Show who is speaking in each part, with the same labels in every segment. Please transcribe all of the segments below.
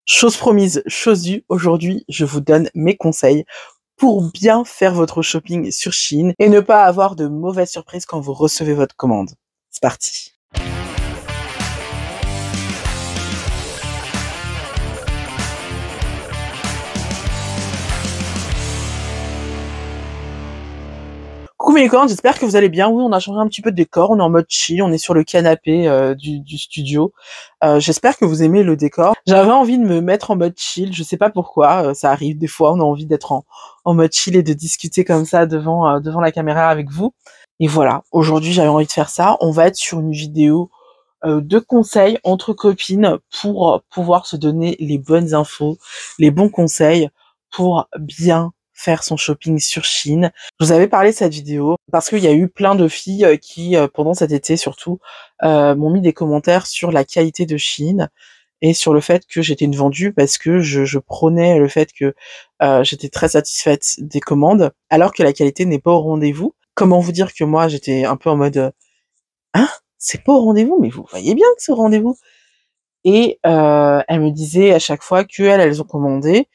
Speaker 1: Chose promise, chose due, aujourd'hui, je vous donne mes conseils pour bien faire votre shopping sur Shein et ne pas avoir de mauvaises surprises quand vous recevez votre commande. C'est parti. Coucou mes licornes, j'espère que vous allez bien. Oui, on a changé un petit peu de décor, on est en mode chill, on est sur le canapé du studio. J'espère que vous aimez le décor. J'avais envie de me mettre en mode chill, je sais pas pourquoi, ça arrive des fois, on a envie d'être en mode chill et de discuter comme ça devant la caméra avec vous. Et voilà, aujourd'hui j'avais envie de faire ça. On va être sur une vidéo de conseils entre copines pour pouvoir se donner les bonnes infos, les bons conseils pour bien faire son shopping sur Shein. Je vous avais parlé de cette vidéo parce qu'il y a eu plein de filles qui, pendant cet été surtout, m'ont mis des commentaires sur la qualité de Shein et sur le fait que j'étais une vendue parce que je prônais le fait que j'étais très satisfaite des commandes alors que la qualité n'est pas au rendez-vous. Comment vous dire que moi j'étais un peu en mode hein, c'est pas au rendez-vous, mais vous voyez bien que c'est au rendez-vous. Et elle me disait à chaque fois qu'elles ont commandé,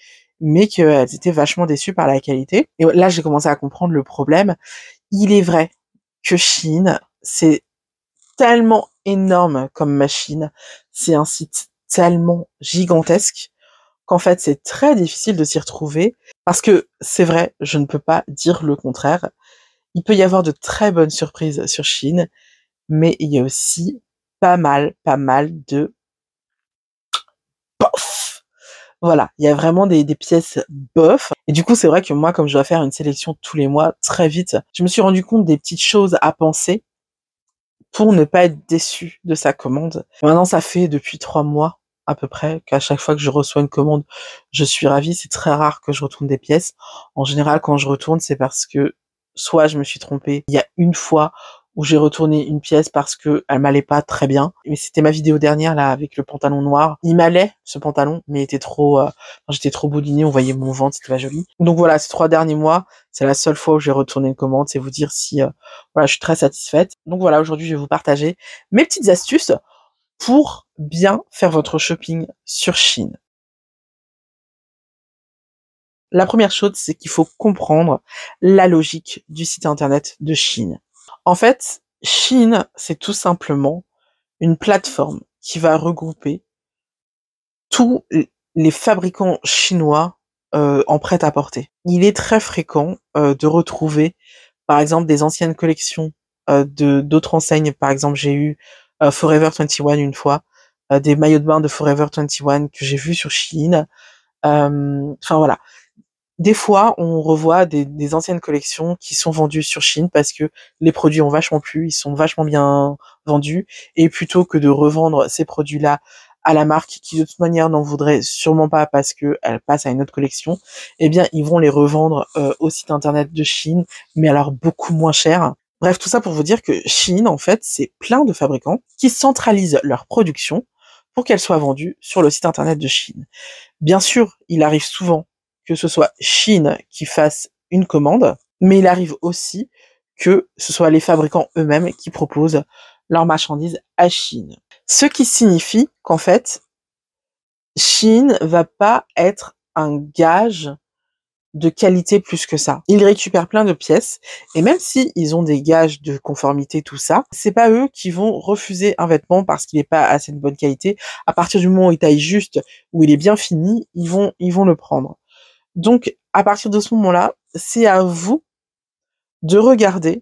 Speaker 1: mais qu'elles étaient vachement déçues par la qualité. Et là, j'ai commencé à comprendre le problème. Il est vrai que Shein, c'est tellement énorme comme machine, c'est un site tellement gigantesque qu'en fait, c'est très difficile de s'y retrouver. Parce que c'est vrai, je ne peux pas dire le contraire. Il peut y avoir de très bonnes surprises sur Shein, mais il y a aussi pas mal de bof. Voilà, il y a vraiment des pièces bof. Et du coup, c'est vrai que moi, comme je dois faire une sélection tous les mois, très vite, je me suis rendu compte des petites choses à penser pour ne pas être déçu de sa commande. Maintenant, ça fait depuis 3 mois à peu près qu'à chaque fois que je reçois une commande, je suis ravie. C'est très rare que je retourne des pièces. En général, quand je retourne, c'est parce que soit je me suis trompée. Il y a une fois où j'ai retourné une pièce parce que elle m'allait pas très bien. Mais c'était ma vidéo dernière là avec le pantalon noir. Il m'allait ce pantalon, mais il était trop, j'étais trop boulinée. On voyait mon ventre, c'était pas joli. Donc voilà, ces 3 derniers mois, c'est la seule fois où j'ai retourné une commande. C'est vous dire si voilà, je suis très satisfaite. Donc voilà, aujourd'hui, je vais vous partager mes petites astuces pour bien faire votre shopping sur Shein. La première chose, c'est qu'il faut comprendre la logique du site internet de Shein. En fait, Shein, c'est tout simplement une plateforme qui va regrouper tous les fabricants chinois en prêt-à-porter. Il est très fréquent de retrouver, par exemple, des anciennes collections de d'autres enseignes. Par exemple, j'ai eu Forever 21 une fois, des maillots de bain de Forever 21 que j'ai vus sur Shein. Enfin voilà. Des fois, on revoit des anciennes collections qui sont vendues sur Shein parce que les produits ont vachement plu, ils sont vachement bien vendus, et plutôt que de revendre ces produits-là à la marque qui de toute manière n'en voudrait sûrement pas parce que elle passe à une autre collection, eh bien ils vont les revendre au site internet de Shein, mais alors beaucoup moins cher. Bref, tout ça pour vous dire que Shein, en fait, c'est plein de fabricants qui centralisent leur production pour qu'elle soit vendue sur le site internet de Shein. Bien sûr, il arrive souvent que ce soit Shein qui fasse une commande, mais il arrive aussi que ce soit les fabricants eux-mêmes qui proposent leurs marchandises à Shein. Ce qui signifie qu'en fait, Shein va pas être un gage de qualité plus que ça. Ils récupèrent plein de pièces, et même si ils ont des gages de conformité, tout ça, c'est pas eux qui vont refuser un vêtement parce qu'il est pas assez de bonne qualité. À partir du moment où il taille juste, où il est bien fini, ils vont le prendre. Donc, à partir de ce moment-là, c'est à vous de regarder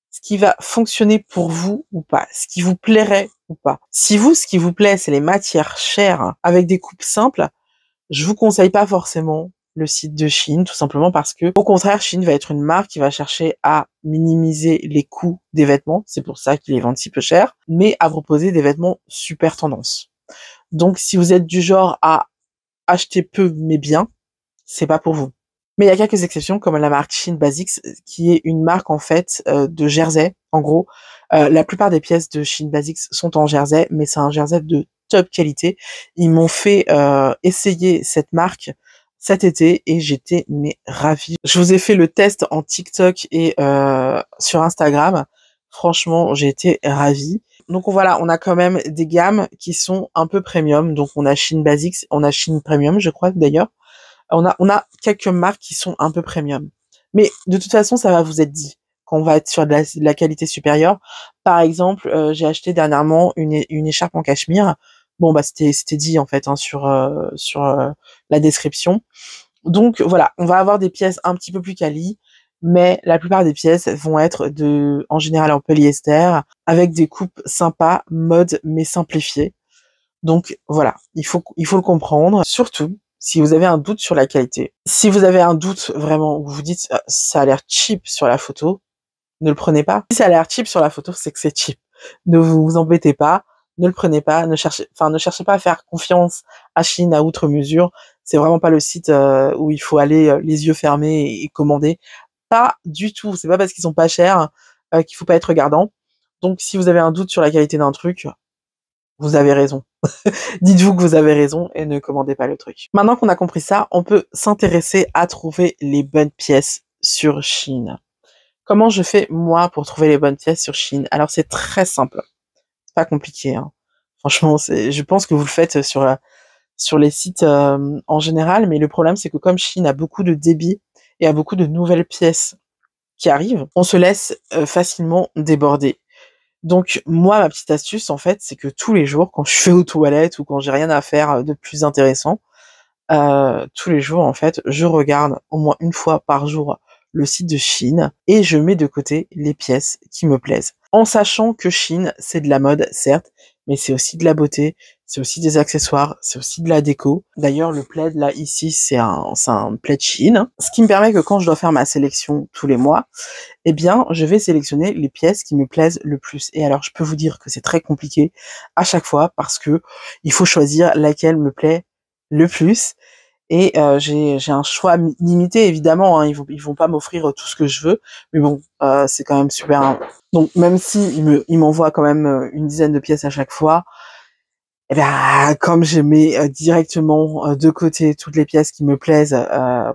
Speaker 1: ce qui va fonctionner pour vous ou pas, ce qui vous plairait ou pas. Si vous, ce qui vous plaît, c'est les matières chères avec des coupes simples, je vous conseille pas forcément le site de Shein, tout simplement parce que, au contraire, Shein va être une marque qui va chercher à minimiser les coûts des vêtements, c'est pour ça qu'ils les vendent si peu cher, mais à proposer des vêtements super tendance. Donc, si vous êtes du genre à acheter peu mais bien, c'est pas pour vous. Mais il y a quelques exceptions, comme la marque Shein Basics, qui est une marque en fait de jersey. En gros, la plupart des pièces de Shein Basics sont en jersey, mais c'est un jersey de top qualité. Ils m'ont fait essayer cette marque cet été et j'étais ravie. Je vous ai fait le test en TikTok et sur Instagram. Franchement, j'ai été ravie. Donc voilà, on a quand même des gammes qui sont un peu premium. Donc on a Shein Basics, on a Shein Premium, je crois d'ailleurs. On a quelques marques qui sont un peu premium. Mais de toute façon, ça va vous être dit quand on va être sur de la qualité supérieure. Par exemple, j'ai acheté dernièrement une écharpe en cachemire. Bon bah c'était dit en fait hein, sur la description. Donc voilà, on va avoir des pièces un petit peu plus quali, mais la plupart des pièces vont être en général en polyester, avec des coupes sympas, mode mais simplifiées. Donc voilà, il faut le comprendre. Surtout, si vous avez un doute sur la qualité, si vous avez un doute vraiment où vous dites ça a l'air cheap sur la photo, ne le prenez pas. Si ça a l'air cheap sur la photo, c'est que c'est cheap. Ne vous embêtez pas, ne le prenez pas, ne cherchez pas à faire confiance à Shein à outre mesure. C'est vraiment pas le site où il faut aller les yeux fermés et commander. Pas du tout. C'est pas parce qu'ils sont pas chers qu'il faut pas être regardant. Donc si vous avez un doute sur la qualité d'un truc, vous avez raison. Dites-vous que vous avez raison et ne commandez pas le truc. Maintenant qu'on a compris ça, on peut s'intéresser à trouver les bonnes pièces sur Shein. Comment je fais moi pour trouver les bonnes pièces sur Shein? Alors c'est très simple, c'est pas compliqué. Hein. Franchement, je pense que vous le faites sur les sites en général, mais le problème c'est que comme Shein a beaucoup de débit et a beaucoup de nouvelles pièces qui arrivent, on se laisse facilement déborder. Donc moi, ma petite astuce en fait, c'est que tous les jours, quand je vais aux toilettes ou quand j'ai rien à faire de plus intéressant, tous les jours en fait, je regarde au moins une fois par jour le site de Shein et je mets de côté les pièces qui me plaisent. En sachant que Shein, c'est de la mode, certes, mais c'est aussi de la beauté, c'est aussi des accessoires, c'est aussi de la déco. D'ailleurs, le plaid, là, ici, c'est un plaid Shein, ce qui me permet que quand je dois faire ma sélection tous les mois, eh bien, je vais sélectionner les pièces qui me plaisent le plus. Et alors, je peux vous dire que c'est très compliqué à chaque fois parce que il faut choisir laquelle me plaît le plus. Et j'ai un choix limité évidemment, hein, ils vont pas m'offrir tout ce que je veux, mais bon, c'est quand même super. Hein. Donc même si ils m'envoient quand même une dizaine de pièces à chaque fois, et ben comme je mets directement de côté toutes les pièces qui me plaisent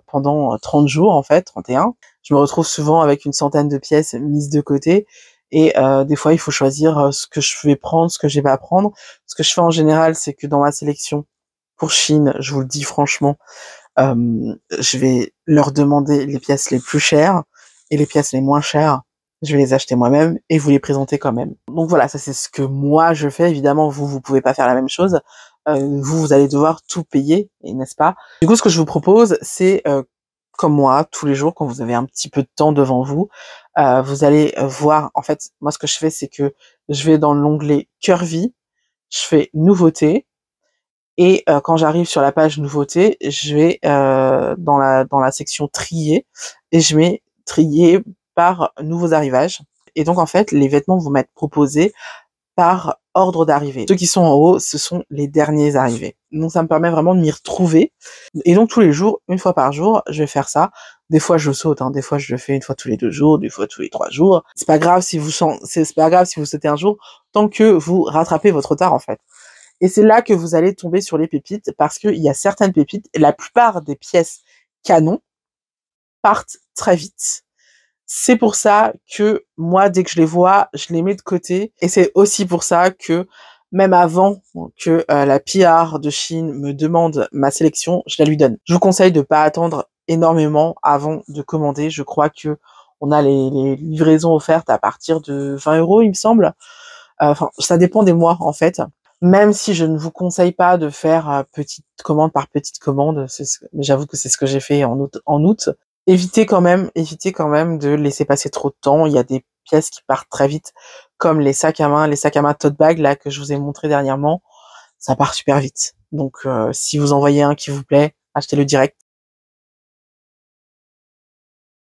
Speaker 1: pendant 30 jours en fait, 31, je me retrouve souvent avec une centaine de pièces mises de côté. Et des fois, il faut choisir ce que je vais prendre, ce que je vais pas prendre. Ce que je fais en général, c'est que dans ma sélection pour Shein, je vous le dis franchement, je vais leur demander les pièces les plus chères et les pièces les moins chères. Je vais les acheter moi-même et vous les présenter quand même. Donc voilà, ça c'est ce que moi je fais. Évidemment, vous pouvez pas faire la même chose. Vous allez devoir tout payer, n'est-ce pas? Du coup, ce que je vous propose, c'est comme moi, tous les jours, quand vous avez un petit peu de temps devant vous, vous allez voir. En fait, moi, ce que je fais, c'est que je vais dans l'onglet Curvy, je fais Nouveautés. Et quand j'arrive sur la page nouveauté, je vais dans la section trier et je mets trier par nouveaux arrivages. Et donc en fait, les vêtements vont m'être proposés par ordre d'arrivée. Ceux qui sont en haut, ce sont les derniers arrivés. Donc ça me permet vraiment de m'y retrouver. Et donc tous les jours, une fois par jour, je vais faire ça. Des fois je saute, hein. Des fois je le fais une fois tous les 2 jours, des fois tous les 3 jours. C'est pas grave si c'est pas grave si vous sautez un jour, tant que vous rattrapez votre retard en fait. Et c'est là que vous allez tomber sur les pépites parce qu'il y a certaines pépites, et la plupart des pièces canon partent très vite. C'est pour ça que moi, dès que je les vois, je les mets de côté. Et c'est aussi pour ça que même avant que la PR de Shein me demande ma sélection, je la lui donne. Je vous conseille de pas attendre énormément avant de commander. Je crois que on a les livraisons offertes à partir de 20 €, il me semble. Enfin, ça dépend des mois en fait. Même si je ne vous conseille pas de faire petite commande par petite commande, mais j'avoue que c'est ce que j'ai fait en août. Évitez quand même de laisser passer trop de temps. Il y a des pièces qui partent très vite, comme les sacs à main tote bag là que je vous ai montré dernièrement. Ça part super vite. Donc si vous envoyez un qui vous plaît, achetez-le direct.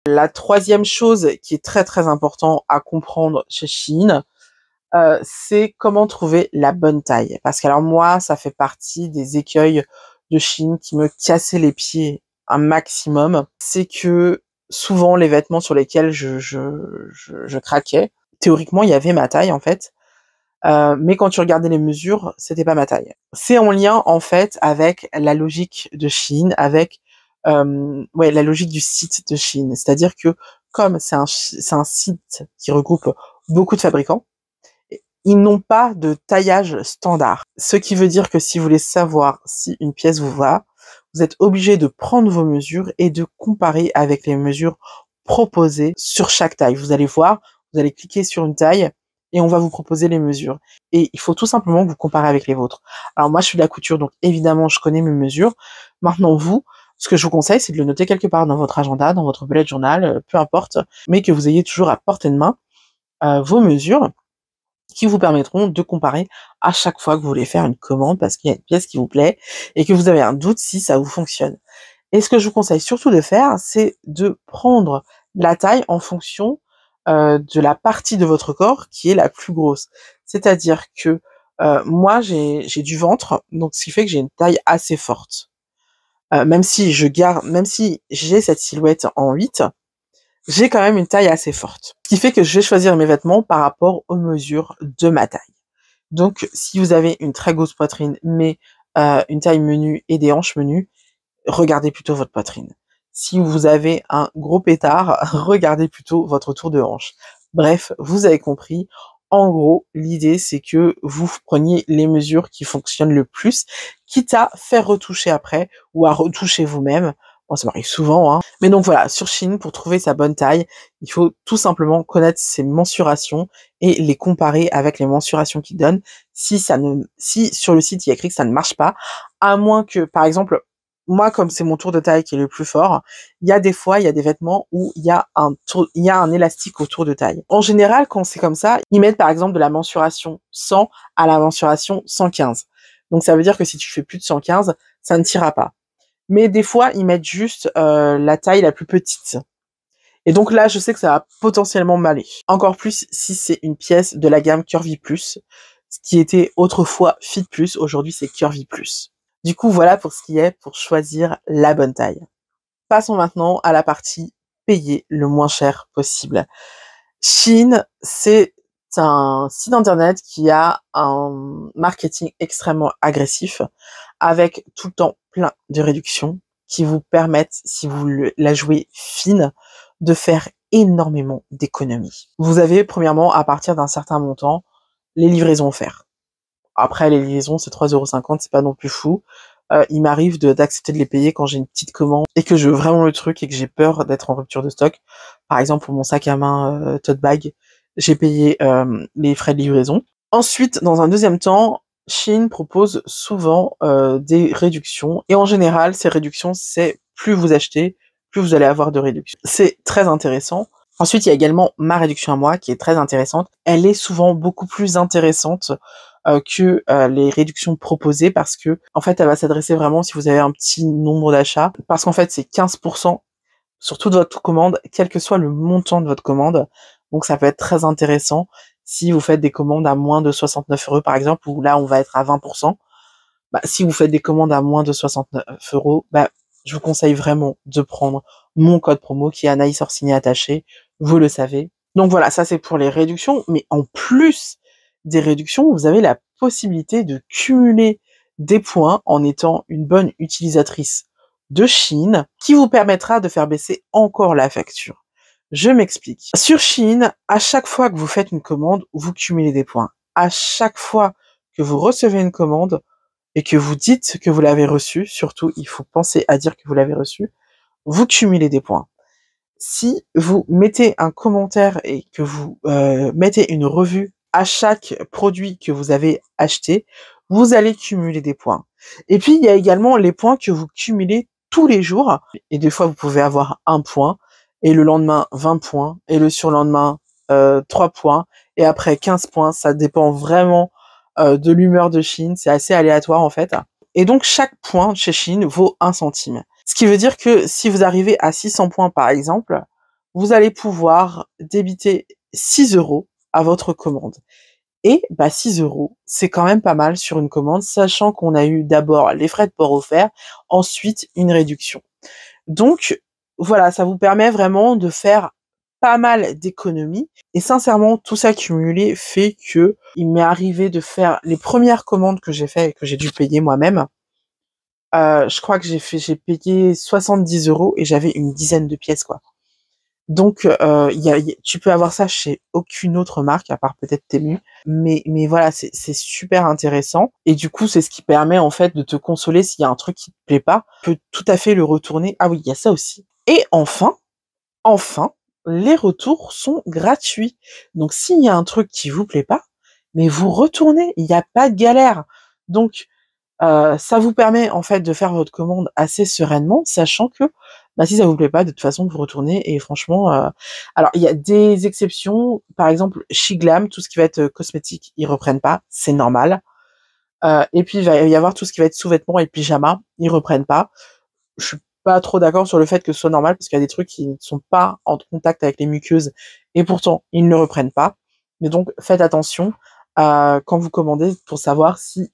Speaker 1: La troisième chose qui est très très important à comprendre chez Shein, c'est comment trouver la bonne taille. Parce que alors moi, ça fait partie des écueils de Shein qui me cassaient les pieds un maximum. C'est que souvent les vêtements sur lesquels je craquais, théoriquement il y avait ma taille en fait, mais quand tu regardais les mesures, c'était pas ma taille. C'est en lien en fait avec la logique de Shein, avec la logique du site de Shein. C'est-à-dire que comme c'est un site qui regroupe beaucoup de fabricants, ils n'ont pas de taillage standard. Ce qui veut dire que si vous voulez savoir si une pièce vous va, vous êtes obligé de prendre vos mesures et de comparer avec les mesures proposées sur chaque taille. Vous allez voir, vous allez cliquer sur une taille et on va vous proposer les mesures. Et il faut tout simplement que vous comparez avec les vôtres. Alors moi, je suis de la couture, donc évidemment, je connais mes mesures. Maintenant, vous, ce que je vous conseille, c'est de le noter quelque part dans votre agenda, dans votre bullet journal, peu importe, mais que vous ayez toujours à portée de main vos mesures qui vous permettront de comparer à chaque fois que vous voulez faire une commande parce qu'il y a une pièce qui vous plaît et que vous avez un doute si ça vous fonctionne. Et ce que je vous conseille surtout de faire, c'est de prendre la taille en fonction de la partie de votre corps qui est la plus grosse. C'est-à-dire que moi, j'ai du ventre, donc ce qui fait que j'ai une taille assez forte. Même si j'ai cette silhouette en 8, j'ai quand même une taille assez forte. Ce qui fait que je vais choisir mes vêtements par rapport aux mesures de ma taille. Donc, si vous avez une très grosse poitrine, mais une taille menue et des hanches menues, regardez plutôt votre poitrine. Si vous avez un gros pétard, regardez plutôt votre tour de hanche. Bref, vous avez compris. En gros, l'idée, c'est que vous preniez les mesures qui fonctionnent le plus, quitte à faire retoucher après ou à retoucher vous-même. Bon, ça m'arrive souvent, hein. Mais donc voilà, sur Shein, pour trouver sa bonne taille, il faut tout simplement connaître ses mensurations et les comparer avec les mensurations qu'il donne. Si sur le site il y a écrit que ça ne marche pas, à moins que, par exemple, moi, comme c'est mon tour de taille qui est le plus fort, il y a des fois, il y a des vêtements où il y a un élastique au tour de taille. En général, quand c'est comme ça, ils mettent par exemple de la mensuration 100 à la mensuration 115. Donc ça veut dire que si tu fais plus de 115, ça ne t'ira pas. Mais des fois, ils mettent juste la taille la plus petite. Et donc là, je sais que ça va potentiellement m'aller. Encore plus si c'est une pièce de la gamme Curvy Plus, ce qui était autrefois Fit Plus, aujourd'hui c'est Curvy Plus. Du coup, voilà pour ce qui est pour choisir la bonne taille. Passons maintenant à la partie payer le moins cher possible. Shein, c'est un site internet qui a un marketing extrêmement agressif avec tout le temps plein de réductions qui vous permettent, si vous la jouez fine, de faire énormément d'économies. Vous avez premièrement, à partir d'un certain montant, les livraisons offertes. Après, les livraisons, c'est 3,50 €, c'est pas non plus fou. Il m'arrive d'accepter de les payer quand j'ai une petite commande et que je veux vraiment le truc et que j'ai peur d'être en rupture de stock. Par exemple, pour mon sac à main tote bag, j'ai payé les frais de livraison. Ensuite, dans un deuxième temps, Shein propose souvent des réductions. Et en général, ces réductions, c'est plus vous achetez, plus vous allez avoir de réductions. C'est très intéressant. Ensuite, il y a également ma réduction à moi qui est très intéressante. Elle est souvent beaucoup plus intéressante que les réductions proposées parce que en fait elle va s'adresser vraiment si vous avez un petit nombre d'achats parce qu'en fait c'est 15% sur toute votre commande quel que soit le montant de votre commande, donc ça peut être très intéressant si vous faites des commandes à moins de 69 € par exemple, où là on va être à 20%. Si vous faites des commandes à moins de 69 €, je vous conseille vraiment de prendre mon code promo qui est Anaïs Orsini attaché, vous le savez. Donc voilà, ça c'est pour les réductions, mais en plus des réductions, vous avez la possibilité de cumuler des points en étant une bonne utilisatrice de Shein, qui vous permettra de faire baisser encore la facture. Je m'explique. Sur Shein, à chaque fois que vous faites une commande, vous cumulez des points. À chaque fois que vous recevez une commande et que vous dites que vous l'avez reçue, surtout il faut penser à dire que vous l'avez reçue, vous cumulez des points. Si vous mettez un commentaire et que vous mettez une revue à chaque produit que vous avez acheté, vous allez cumuler des points. Et puis, il y a également les points que vous cumulez tous les jours. Et des fois, vous pouvez avoir 1 point, et le lendemain, 20 points, et le surlendemain, 3 points, et après 15 points. Ça dépend vraiment de l'humeur de Shein. C'est assez aléatoire, en fait. Et donc, chaque point chez Shein vaut 1 centime. Ce qui veut dire que si vous arrivez à 600 points, par exemple, vous allez pouvoir débiter 6 € à votre commande. Et 6 €, c'est quand même pas mal sur une commande, sachant qu'on a eu d'abord les frais de port offerts, ensuite une réduction. Donc voilà, ça vous permet vraiment de faire pas mal d'économies. Et sincèrement, tout ça cumulé fait que il m'est arrivé de faire les premières commandes que j'ai fait et que j'ai dû payer moi-même. Je crois que j'ai payé 70 € et j'avais une dizaine de pièces, quoi. Donc, tu peux avoir ça chez aucune autre marque, à part peut-être Temu. Mais voilà, c'est super intéressant. Et du coup, c'est ce qui permet, en fait, de te consoler s'il y a un truc qui te plaît pas. Tu peux tout à fait le retourner. Ah oui, il y a ça aussi. Et enfin, les retours sont gratuits. Donc, s'il y a un truc qui vous plaît pas, mais vous retournez. Il n'y a pas de galère. Donc, ça vous permet en fait de faire votre commande assez sereinement, sachant que bah, si ça vous plaît pas, de toute façon vous retournez et franchement, alors il y a des exceptions, par exemple chez Glam, tout ce qui va être cosmétique, ils reprennent pas, c'est normal. Et puis il va y avoir tout ce qui va être sous-vêtements et pyjama, ils reprennent pas. Je suis pas trop d'accord sur le fait que ce soit normal parce qu'il y a des trucs qui ne sont pas en contact avec les muqueuses et pourtant ils ne le reprennent pas. Mais donc faites attention quand vous commandez pour savoir si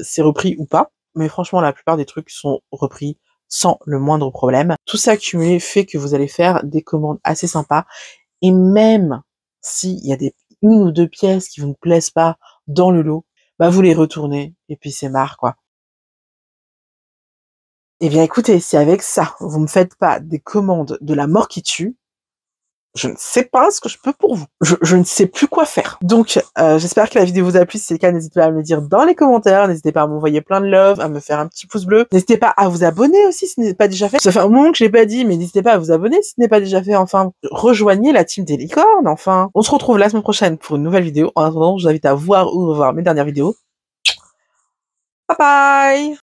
Speaker 1: c'est repris ou pas. Mais franchement, la plupart des trucs sont repris sans le moindre problème. Tout ça cumulé fait que vous allez faire des commandes assez sympas. Et même s'il y a une ou deux pièces qui vous ne plaisent pas dans le lot, bah vous les retournez et puis c'est marre quoi. Eh bien écoutez, si avec ça, vous me faites pas des commandes de la mort qui tue, je ne sais pas ce que je peux pour vous. Je ne sais plus quoi faire. Donc, j'espère que la vidéo vous a plu. Si c'est le cas, n'hésitez pas à me le dire dans les commentaires. N'hésitez pas à m'envoyer plein de love, à me faire un petit pouce bleu. N'hésitez pas à vous abonner aussi si ce n'est pas déjà fait. Ça fait un moment que je l'ai pas dit, mais n'hésitez pas à vous abonner si ce n'est pas déjà fait. Enfin, rejoignez la team des licornes. Enfin, on se retrouve la semaine prochaine pour une nouvelle vidéo. En attendant, je vous invite à voir ou revoir mes dernières vidéos. Bye bye!